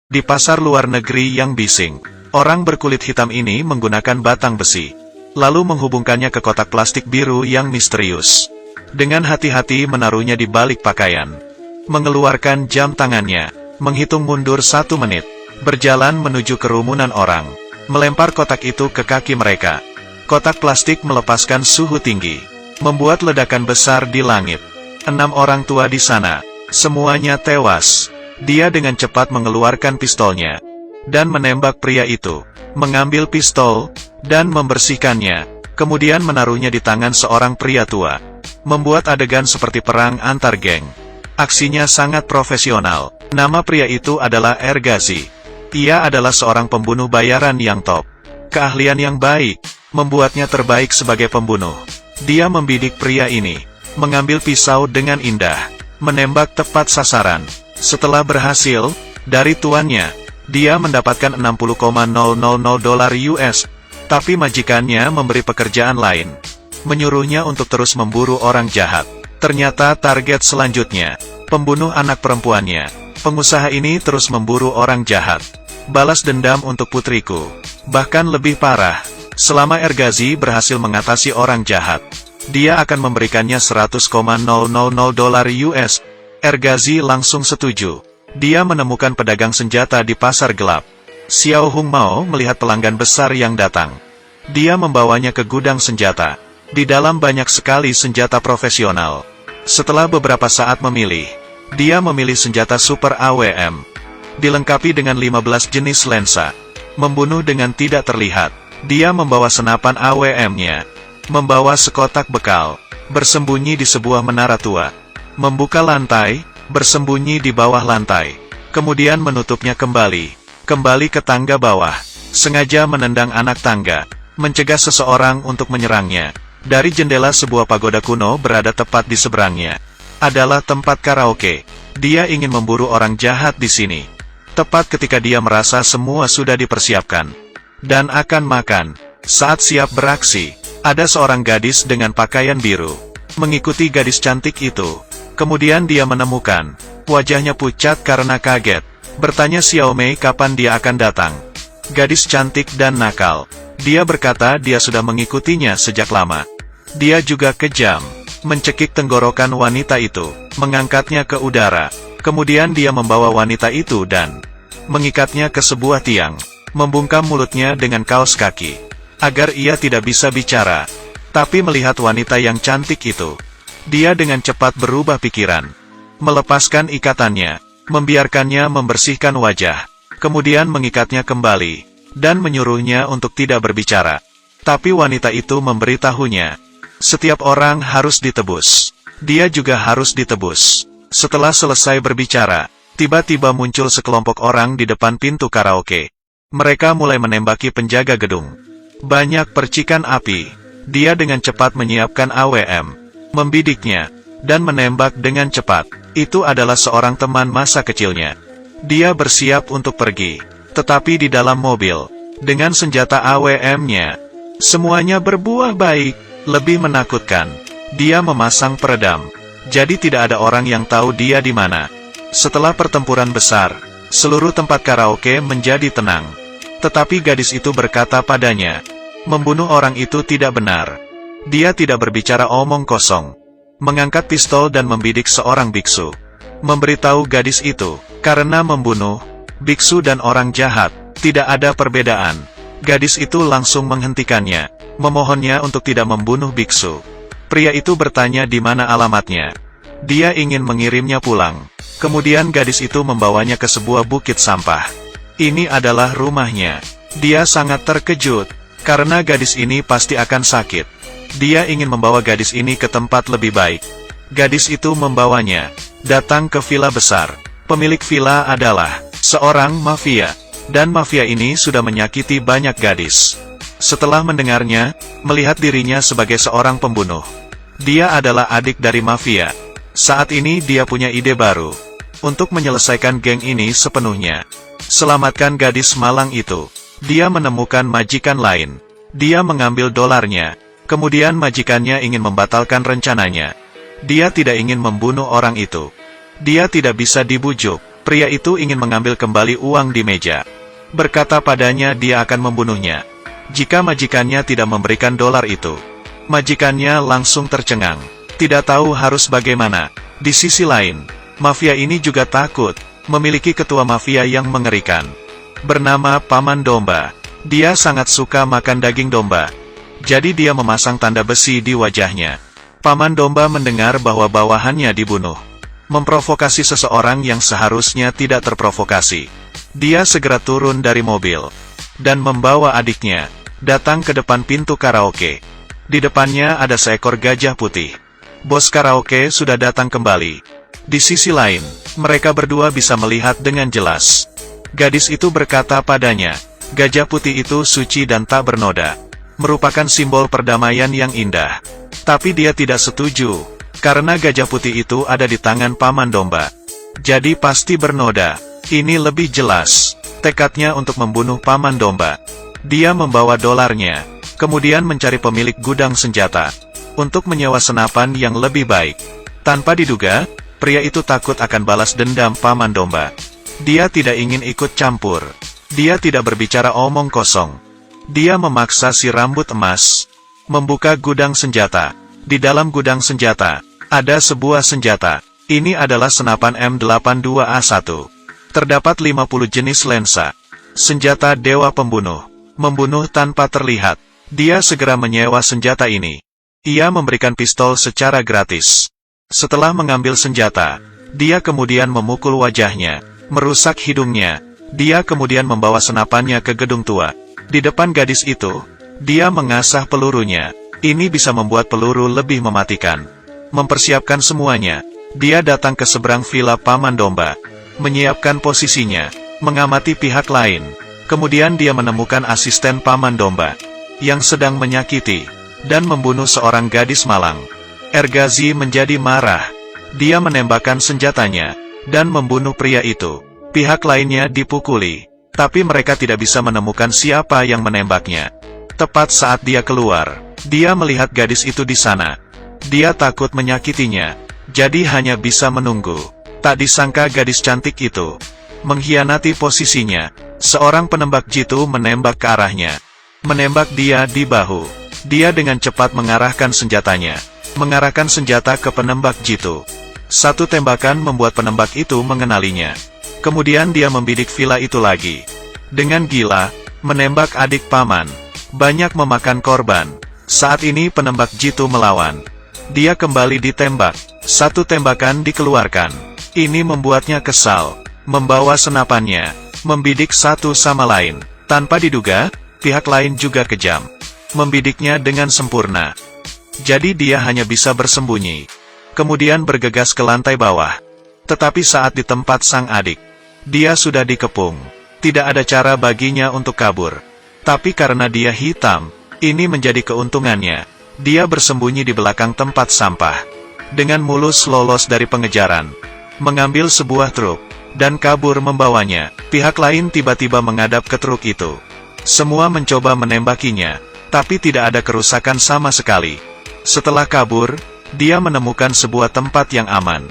Di pasar luar negeri yang bising, orang berkulit hitam ini menggunakan batang besi, lalu menghubungkannya ke kotak plastik biru yang misterius. Dengan hati-hati menaruhnya di balik pakaian. Mengeluarkan jam tangannya, menghitung mundur 1 menit, berjalan menuju kerumunan orang, melempar kotak itu ke kaki mereka. Kotak plastik melepaskan suhu tinggi, membuat ledakan besar di langit. 6 orang tua di sana, semuanya tewas. Dia dengan cepat mengeluarkan pistolnya, dan menembak pria itu, mengambil pistol, dan membersihkannya, kemudian menaruhnya di tangan seorang pria tua. Membuat adegan seperti perang antar geng. Aksinya sangat profesional. Nama pria itu adalah Ergazi. Ia adalah seorang pembunuh bayaran yang top. Keahlian yang baik, membuatnya terbaik sebagai pembunuh. Dia membidik pria ini, mengambil pisau dengan indah, menembak tepat sasaran. Setelah berhasil, dari tuannya, dia mendapatkan $60,000 US, tapi majikannya memberi pekerjaan lain. Menyuruhnya untuk terus memburu orang jahat. Ternyata target selanjutnya, pembunuh anak perempuannya. Pengusaha ini terus memburu orang jahat. Balas dendam untuk putriku. Bahkan lebih parah, selama Ergazi berhasil mengatasi orang jahat, dia akan memberikannya $100,000 US. Ergazi langsung setuju. Dia menemukan pedagang senjata di pasar gelap. Xiao Hung Mao melihat pelanggan besar yang datang. Dia membawanya ke gudang senjata. Di dalam banyak sekali senjata profesional. Setelah beberapa saat memilih, dia memilih senjata Super AWM. Dilengkapi dengan 15 jenis lensa. Membunuh dengan tidak terlihat. Dia membawa senapan AWM-nya. Membawa sekotak bekal. Bersembunyi di sebuah menara tua. Membuka lantai, bersembunyi di bawah lantai. Kemudian menutupnya kembali ke tangga bawah. Sengaja menendang anak tangga. Mencegah seseorang untuk menyerangnya. Dari jendela sebuah pagoda kuno berada tepat di seberangnya. Adalah tempat karaoke. Dia ingin memburu orang jahat di sini. Tepat ketika dia merasa semua sudah dipersiapkan. Dan akan makan. Saat siap beraksi, ada seorang gadis dengan pakaian biru. Mengikuti gadis cantik itu. Kemudian dia menemukan. Wajahnya pucat karena kaget. Bertanya Xiao Mei kapan dia akan datang. Gadis cantik dan nakal. Dia berkata dia sudah mengikutinya sejak lama. Dia juga kejam, mencekik tenggorokan wanita itu, mengangkatnya ke udara. Kemudian dia membawa wanita itu dan mengikatnya ke sebuah tiang, membungkam mulutnya dengan kaos kaki, agar ia tidak bisa bicara. Tapi melihat wanita yang cantik itu, dia dengan cepat berubah pikiran, melepaskan ikatannya, membiarkannya membersihkan wajah, kemudian mengikatnya kembali, dan menyuruhnya untuk tidak berbicara. Tapi wanita itu memberitahunya, setiap orang harus ditebus. Dia juga harus ditebus. Setelah selesai berbicara, tiba-tiba muncul sekelompok orang di depan pintu karaoke. Mereka mulai menembaki penjaga gedung. Banyak percikan api. Dia dengan cepat menyiapkan AWM, membidiknya, dan menembak dengan cepat. Itu adalah seorang teman masa kecilnya. Dia bersiap untuk pergi. Tetapi di dalam mobil, dengan senjata AWM-nya, semuanya berbuah baik. Lebih menakutkan, dia memasang peredam. Jadi tidak ada orang yang tahu dia di mana. Setelah pertempuran besar, seluruh tempat karaoke menjadi tenang. Tetapi gadis itu berkata padanya, membunuh orang itu tidak benar. Dia tidak berbicara omong kosong. Mengangkat pistol dan membidik seorang biksu. Memberitahu gadis itu, karena membunuh biksu dan orang jahat, tidak ada perbedaan. Gadis itu langsung menghentikannya, memohonnya untuk tidak membunuh biksu. Pria itu bertanya di mana alamatnya. Dia ingin mengirimnya pulang. Kemudian gadis itu membawanya ke sebuah bukit sampah. Ini adalah rumahnya. Dia sangat terkejut, karena gadis ini pasti akan sakit. Dia ingin membawa gadis ini ke tempat lebih baik. Gadis itu membawanya datang ke villa besar. Pemilik villa adalah seorang mafia. Dan mafia ini sudah menyakiti banyak gadis. Setelah mendengarnya, melihat dirinya sebagai seorang pembunuh. Dia adalah adik dari mafia. Saat ini dia punya ide baru. Untuk menyelesaikan geng ini sepenuhnya. Selamatkan gadis malang itu. Dia menemukan majikan lain. Dia mengambil dolarnya. Kemudian majikannya ingin membatalkan rencananya. Dia tidak ingin membunuh orang itu. Dia tidak bisa dibujuk. Pria itu ingin mengambil kembali uang di meja. Berkata padanya dia akan membunuhnya jika majikannya tidak memberikan dolar itu. Majikannya langsung tercengang, tidak tahu harus bagaimana. Di sisi lain, mafia ini juga takut memiliki ketua mafia yang mengerikan, bernama Paman Domba. Dia sangat suka makan daging domba, jadi dia memasang tanda besi di wajahnya. Paman Domba mendengar bahwa bawahannya dibunuh, memprovokasi seseorang yang seharusnya tidak terprovokasi. Dia segera turun dari mobil, dan membawa adiknya, datang ke depan pintu karaoke. Di depannya ada seekor gajah putih. Bos karaoke sudah datang kembali. Di sisi lain, mereka berdua bisa melihat dengan jelas. Gadis itu berkata padanya, gajah putih itu suci dan tak bernoda, merupakan simbol perdamaian yang indah. Tapi dia tidak setuju, karena gajah putih itu ada di tangan Paman Domba. Jadi pasti bernoda. Ini lebih jelas tekadnya untuk membunuh Paman Domba. Dia membawa dolarnya, kemudian mencari pemilik gudang senjata untuk menyewa senapan yang lebih baik. Tanpa diduga, pria itu takut akan balas dendam Paman Domba. Dia tidak ingin ikut campur. Dia tidak berbicara omong kosong. Dia memaksa si rambut emas membuka gudang senjata. Di dalam gudang senjata ada sebuah senjata. Ini adalah senapan M82A1. Terdapat 50 jenis lensa. Senjata dewa pembunuh. Membunuh tanpa terlihat. Dia segera menyewa senjata ini. Ia memberikan pistol secara gratis. Setelah mengambil senjata, dia kemudian memukul wajahnya, merusak hidungnya. Dia kemudian membawa senapannya ke gedung tua. Di depan gadis itu, dia mengasah pelurunya. Ini bisa membuat peluru lebih mematikan. Mempersiapkan semuanya, dia datang ke seberang villa Paman Domba, menyiapkan posisinya, mengamati pihak lain. Kemudian dia menemukan asisten Paman Domba yang sedang menyakiti dan membunuh seorang gadis malang. Ergazi menjadi marah. Dia menembakkan senjatanya dan membunuh pria itu. Pihak lainnya dipukuli, tapi mereka tidak bisa menemukan siapa yang menembaknya. Tepat saat dia keluar, dia melihat gadis itu di sana. Dia takut menyakitinya, jadi hanya bisa menunggu. Tak disangka gadis cantik itu mengkhianati posisinya. Seorang penembak jitu menembak ke arahnya. Menembak dia di bahu. Dia dengan cepat mengarahkan senjatanya. Mengarahkan senjata ke penembak jitu. Satu tembakan membuat penembak itu mengenalinya. Kemudian dia membidik villa itu lagi. Dengan gila, menembak adik paman. Banyak memakan korban. Saat ini penembak jitu melawan. Dia kembali ditembak. Satu tembakan dikeluarkan. Ini membuatnya kesal, membawa senapannya, membidik satu sama lain. Tanpa diduga, pihak lain juga kejam, membidiknya dengan sempurna. Jadi dia hanya bisa bersembunyi, kemudian bergegas ke lantai bawah. Tetapi saat di tempat sang adik, dia sudah dikepung. Tidak ada cara baginya untuk kabur. Tapi karena dia hitam, ini menjadi keuntungannya. Dia bersembunyi di belakang tempat sampah, dengan mulus lolos dari pengejaran, mengambil sebuah truk, dan kabur membawanya. Pihak lain tiba-tiba menghadap ke truk itu. Semua mencoba menembakinya, tapi tidak ada kerusakan sama sekali. Setelah kabur, dia menemukan sebuah tempat yang aman.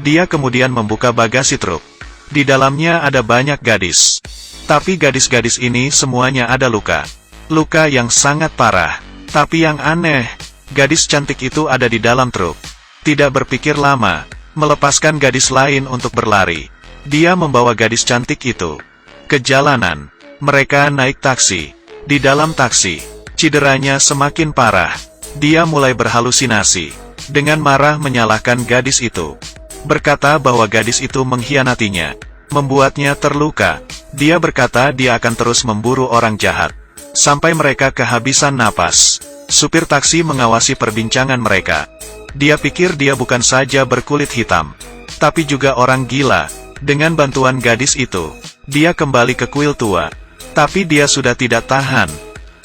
Dia kemudian membuka bagasi truk. Di dalamnya ada banyak gadis. Tapi gadis-gadis ini semuanya ada luka. Luka yang sangat parah. Tapi yang aneh, gadis cantik itu ada di dalam truk. Tidak berpikir lama, melepaskan gadis lain untuk berlari. Dia membawa gadis cantik itu ke jalanan. Mereka naik taksi. Di dalam taksi, cederanya semakin parah. Dia mulai berhalusinasi. Dengan marah menyalahkan gadis itu. Berkata bahwa gadis itu mengkhianatinya, membuatnya terluka. Dia berkata dia akan terus memburu orang jahat, sampai mereka kehabisan napas. Supir taksi mengawasi perbincangan mereka. Dia pikir dia bukan saja berkulit hitam, tapi juga orang gila. Dengan bantuan gadis itu, dia kembali ke kuil tua. Tapi dia sudah tidak tahan.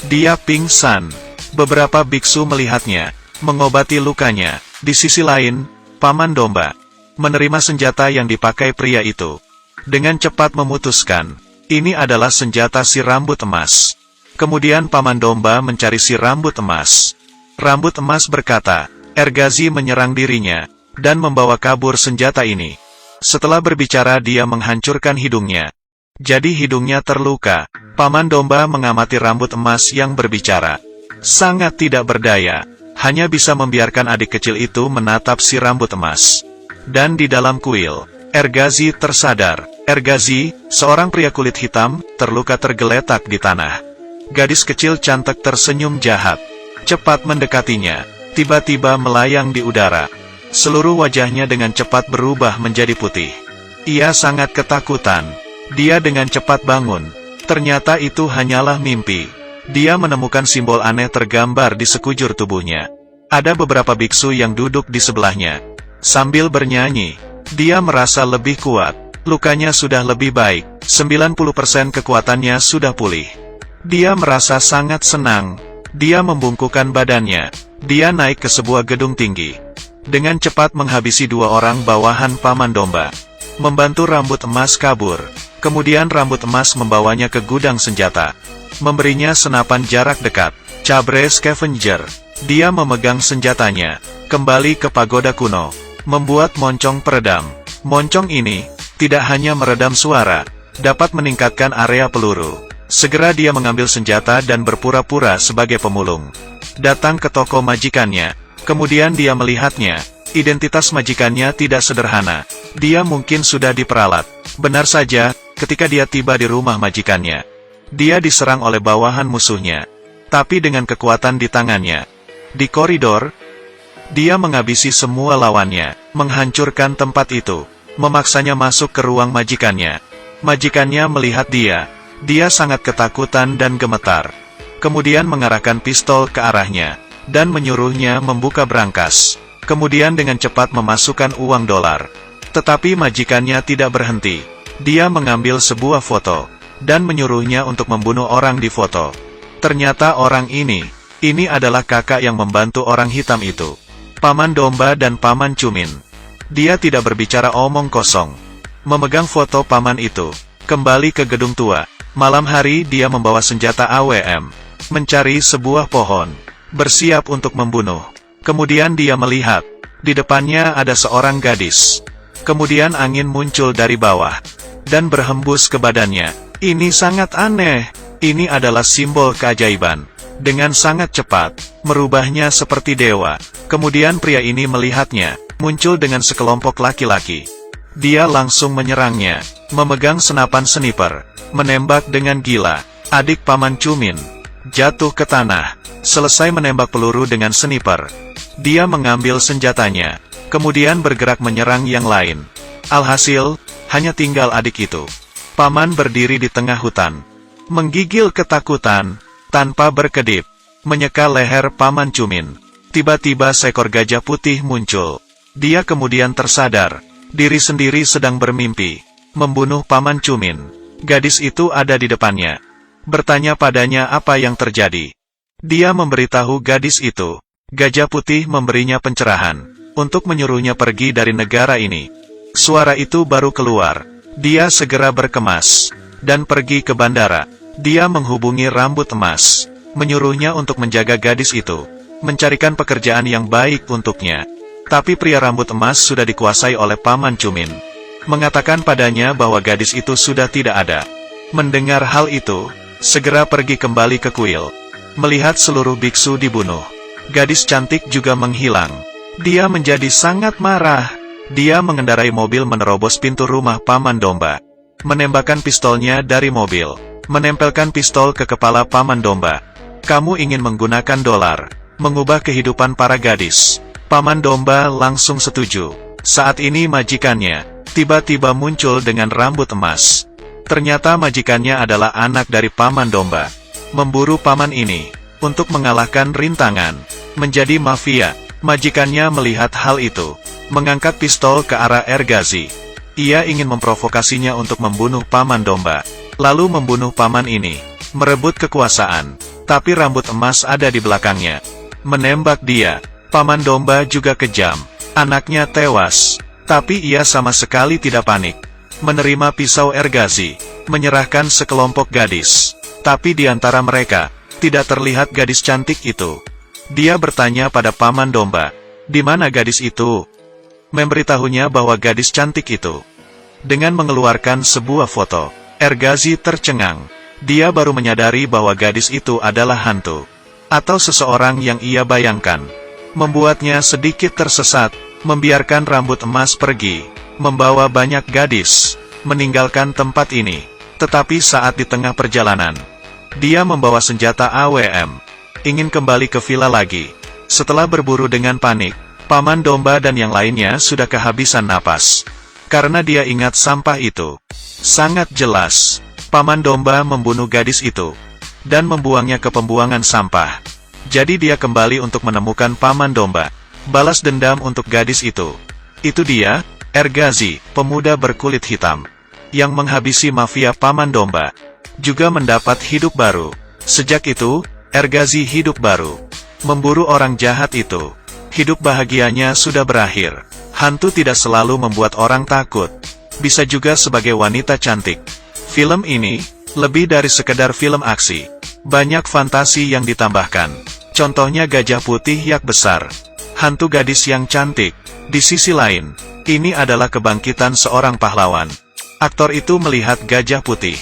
Dia pingsan. Beberapa biksu melihatnya, mengobati lukanya. Di sisi lain, Paman Domba menerima senjata yang dipakai pria itu. Dengan cepat memutuskan, ini adalah senjata si rambut emas. Kemudian Paman Domba mencari si rambut emas. Rambut emas berkata, Ergazi menyerang dirinya, dan membawa kabur senjata ini. Setelah berbicara dia menghancurkan hidungnya. Jadi hidungnya terluka. Paman domba mengamati rambut emas yang berbicara. Sangat tidak berdaya. Hanya bisa membiarkan adik kecil itu menatap si rambut emas. Dan di dalam kuil, Ergazi tersadar. Ergazi, seorang pria kulit hitam, terluka tergeletak di tanah. Gadis kecil cantik tersenyum jahat. Cepat mendekatinya. Tiba-tiba melayang di udara. Seluruh wajahnya dengan cepat berubah menjadi putih. Ia sangat ketakutan. Dia dengan cepat bangun. Ternyata itu hanyalah mimpi. Dia menemukan simbol aneh tergambar di sekujur tubuhnya. Ada beberapa biksu yang duduk di sebelahnya. Sambil bernyanyi, dia merasa lebih kuat. Lukanya sudah lebih baik. 90% kekuatannya sudah pulih. Dia merasa sangat senang. Dia membungkukkan badannya. Dia naik ke sebuah gedung tinggi. Dengan cepat menghabisi dua orang bawahan paman domba. Membantu rambut emas kabur. Kemudian rambut emas membawanya ke gudang senjata. Memberinya senapan jarak dekat. Cabre Scavenger. Dia memegang senjatanya. Kembali ke pagoda kuno. Membuat moncong peredam. Moncong ini tidak hanya meredam suara, dapat meningkatkan area peluru. Segera dia mengambil senjata dan berpura-pura sebagai pemulung. Datang ke toko majikannya. Kemudian dia melihatnya. Identitas majikannya tidak sederhana. Dia mungkin sudah diperalat. Benar saja, ketika dia tiba di rumah majikannya, dia diserang oleh bawahan musuhnya. Tapi dengan kekuatan di tangannya, di koridor, dia menghabisi semua lawannya, menghancurkan tempat itu, memaksanya masuk ke ruang majikannya. Majikannya melihat dia sangat ketakutan dan gemetar. Kemudian mengarahkan pistol ke arahnya, dan menyuruhnya membuka brankas. Kemudian dengan cepat memasukkan uang dolar. Tetapi majikannya tidak berhenti. Dia mengambil sebuah foto, dan menyuruhnya untuk membunuh orang di foto. Ternyata orang ini adalah kakak yang membantu orang hitam itu. Paman domba dan paman Cumin. Dia tidak berbicara omong kosong. Memegang foto paman itu, kembali ke gedung tua. Malam hari dia membawa senjata AWM. Mencari sebuah pohon. Bersiap untuk membunuh. Kemudian dia melihat. Di depannya ada seorang gadis. Kemudian angin muncul dari bawah. Dan berhembus ke badannya. Ini sangat aneh. Ini adalah simbol keajaiban. Dengan sangat cepat, merubahnya seperti dewa. Kemudian pria ini melihatnya, muncul dengan sekelompok laki-laki. Dia langsung menyerangnya, memegang senapan sniper, menembak dengan gila. Adik paman Cumin jatuh ke tanah. Selesai menembak peluru dengan sniper, dia mengambil senjatanya, kemudian bergerak menyerang yang lain. Alhasil, hanya tinggal adik itu. Paman berdiri di tengah hutan, menggigil ketakutan, tanpa berkedip, menyeka leher paman Cumin. Tiba-tiba seekor gajah putih muncul. Dia kemudian tersadar, diri sendiri sedang bermimpi, membunuh paman Cumin. Gadis itu ada di depannya, bertanya padanya apa yang terjadi. Dia memberitahu gadis itu, gajah putih memberinya pencerahan, untuk menyuruhnya pergi dari negara ini. Suara itu baru keluar, dia segera berkemas, dan pergi ke bandara. Dia menghubungi rambut emas, menyuruhnya untuk menjaga gadis itu, mencarikan pekerjaan yang baik untuknya. Tapi pria rambut emas sudah dikuasai oleh paman Cumin, mengatakan padanya bahwa gadis itu sudah tidak ada. Mendengar hal itu, segera pergi kembali ke kuil. Melihat seluruh biksu dibunuh, gadis cantik juga menghilang. Dia menjadi sangat marah. Dia mengendarai mobil menerobos pintu rumah paman domba, menembakkan pistolnya dari mobil, menempelkan pistol ke kepala paman domba. Kamu ingin menggunakan dolar, mengubah kehidupan para gadis. Paman domba langsung setuju. Saat ini majikannya tiba-tiba muncul dengan rambut emas. Ternyata majikannya adalah anak dari paman domba. Memburu paman ini untuk mengalahkan rintangan, menjadi mafia. Majikannya melihat hal itu, mengangkat pistol ke arah Ergazi. Ia ingin memprovokasinya untuk membunuh paman domba, lalu membunuh paman ini, merebut kekuasaan. Tapi rambut emas ada di belakangnya, menembak dia. Paman domba juga kejam, anaknya tewas, tapi ia sama sekali tidak panik. Menerima pisau Ergazi, menyerahkan sekelompok gadis. Tapi di antara mereka, tidak terlihat gadis cantik itu. Dia bertanya pada paman domba, di mana gadis itu? Memberitahunya bahwa gadis cantik itu Dengan mengeluarkan sebuah foto, Ergazi tercengang. Dia baru menyadari bahwa gadis itu adalah hantu, atau seseorang yang ia bayangkan. Membuatnya sedikit tersesat, membiarkan rambut emas pergi, membawa banyak gadis, meninggalkan tempat ini. Tetapi saat di tengah perjalanan, dia membawa senjata AWM, ingin kembali ke villa lagi. Setelah berburu dengan panik, Paman Domba dan yang lainnya sudah kehabisan napas. Karena dia ingat sampah itu. Sangat jelas, Paman Domba membunuh gadis itu, dan membuangnya ke pembuangan sampah. Jadi dia kembali untuk menemukan Paman Domba, balas dendam untuk gadis itu. Itu dia, Ergazi, pemuda berkulit hitam, yang menghabisi mafia Paman Domba, juga mendapat hidup baru. Sejak itu, Ergazi hidup baru, memburu orang jahat itu. Hidup bahagianya sudah berakhir. Hantu tidak selalu membuat orang takut, bisa juga sebagai wanita cantik. Film ini lebih dari sekedar film aksi. Banyak fantasi yang ditambahkan. Contohnya gajah putih yak besar, hantu gadis yang cantik. Di sisi lain, ini adalah kebangkitan seorang pahlawan. Aktor itu melihat gajah putih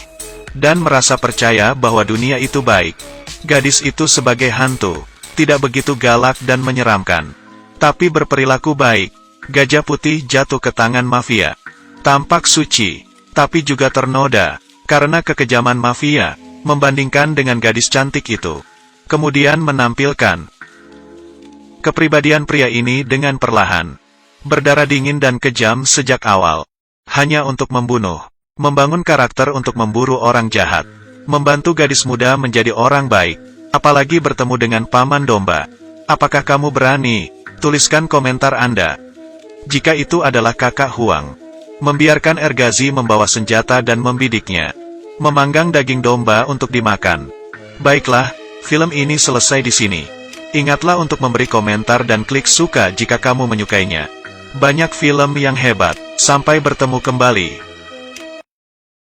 dan merasa percaya bahwa dunia itu baik. Gadis itu sebagai hantu tidak begitu galak dan menyeramkan, tapi berperilaku baik. Gajah putih jatuh ke tangan mafia. Tampak suci, tapi juga ternoda, karena kekejaman mafia, membandingkan dengan gadis cantik itu. Kemudian menampilkan kepribadian pria ini dengan perlahan, berdarah dingin dan kejam sejak awal. Hanya untuk membunuh, membangun karakter untuk memburu orang jahat, membantu gadis muda menjadi orang baik, apalagi bertemu dengan Paman Domba. Apakah kamu berani? Tuliskan komentar Anda. Jika itu adalah kakak Huang, membiarkan Ergazi membawa senjata dan membidiknya, memanggang daging domba untuk dimakan. Baiklah, film ini selesai di sini. Ingatlah untuk memberi komentar dan klik suka jika kamu menyukainya. Banyak film yang hebat. Sampai bertemu kembali.